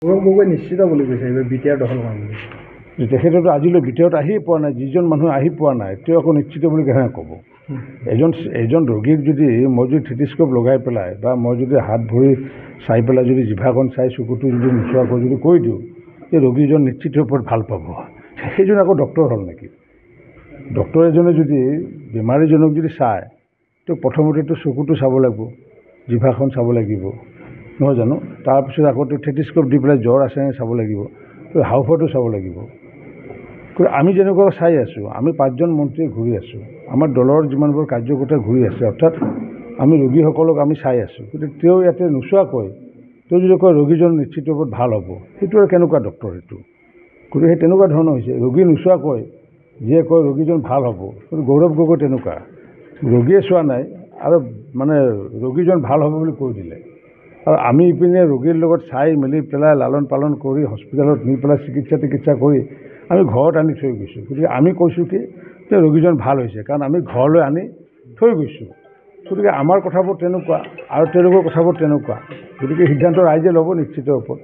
গৌৰৱ গগৈ নিশ্চিত বুলি কৈছে এইবাৰ বি টি আৰ দখল কৰাম বুলি। তেখেতেতো আজিলৈ ভিতৰত আহিয়ে পোৱা নাই, যিজন মানুহ আহি পোৱা নাই তেওঁ আকৌ নিশ্চিত বুলি কেনেকৈ ক'ব। এজন ৰোগীক যদি মই যদি থেটিস্কোপ লগাই পেলাই বা মই যদি হাত ভৰি চাই পেলাই যদি জিভাখন চাই চকুটো যদি নোচোৱাকৈ যদি কৈ দিওঁ যে ৰোগীজন নিশ্চিত ওপৰত ভাল পাব, সেইজন আকৌ ডক্টৰ হ'ল নেকি? ডক্টৰ এজনে যদি বেমাৰীজনক যদি চায় তেওঁ প্ৰথমতেতো চকুটো চাব লাগিব, জিভাখন চাব লাগিব, নহয় জানো? তাৰপিছত আকৌ থেটিস্কোপ দি পেলাই জ্বৰ আছেনে চাব লাগিব, হাওঁফাওঁটো চাব লাগিব। আমি যেনেকুৱা চাই আছোঁ, আমি 5জন মন্ত্ৰীয়ে ঘূৰি আছোঁ, আমাৰ দলৰ যিমানবোৰ কাৰ্যকৰ্তা ঘূৰি আছে, অৰ্থাৎ আমি ৰোগীসকলক আমি চাই আছোঁ। গতিকে তেওঁ ইয়াতে নোচোৱাকৈ তেওঁ যদি কয় ৰোগীজন নিশ্চিত ওপৰত ভাল হ'ব, সেইটো আৰু কেনেকুৱা ডক্টৰ সেইটো? গতিকে সেই তেনেকুৱা ধৰণৰ হৈছে, ৰোগী নোচোৱাকৈ যিয়ে কয় ৰোগীজন ভাল হ'ব। কিন্তু গৌৰৱ গগৈ তেনেকুৱা, ৰোগীয়ে চোৱা নাই আৰু মানে ৰোগীজন ভাল হ'ব বুলি কৈ দিলে। আৰু আমি ইপিনে ৰোগীৰ লগত চাই মেলি পেলাই লালন পালন কৰি হস্পিটেলত নি পেলাই চিকিৎসা কৰি আমি ঘৰত আনি থৈ গৈছোঁ। গতিকে আমি কৈছোঁ কি যে ৰোগীজন ভাল হৈছে, কাৰণ আমি ঘৰলৈ আনি থৈ গৈছোঁ। গতিকে আমাৰ কথাবোৰ তেনেকুৱা আৰু তেওঁলোকৰ কথাবোৰ তেনেকুৱা। গতিকে সিদ্ধান্ত ৰাইজে ল'ব নিশ্চিত ওপৰত।